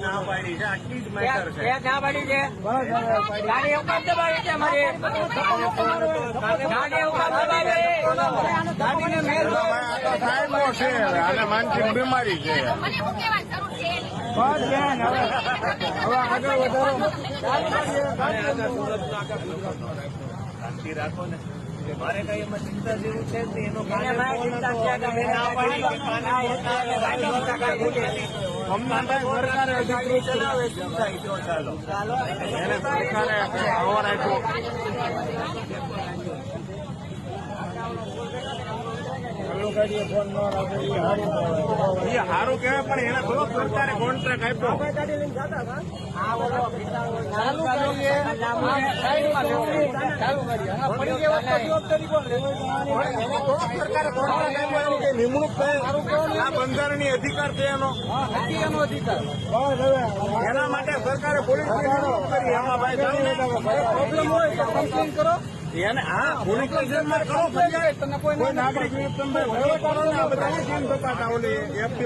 ના પાડી છે આટલી જ મેટર છે ના પાડી છે ગાડી ઉપાડ દબાવી છે અમારી ગાડી ઉપાડ દબાવી ગાડીને મેલ સાહેબ છે આને માનસિક બીમારી છે હવે આગળ વધારો શાંતિ રાખો ને મારે કઈ એમાં ચિંતા જેવું છે એનો સરકારે અધિકૃત ચલાવે શું થાય તો ચાલો એને સરકારે આવવા રાખ્યો ફોન ન રાખે એ સારું કહેવાય પણ એને થોડોક સરકારે કોન્ટ્રાક્ટ આપ્યો નિમણૂક આ બંધારણીય અધિકાર છે એનો અધિકાર એના માટે સરકારે પોલીસ કરી એમાં પ્રોબ્લેમ હોય તો કમ્પ્લેન કરો એને હા પોલીસ સ્ટેશનમાં કરો કોઈ નાગરિક તમે બધા કેમ થતા હતા ઓલી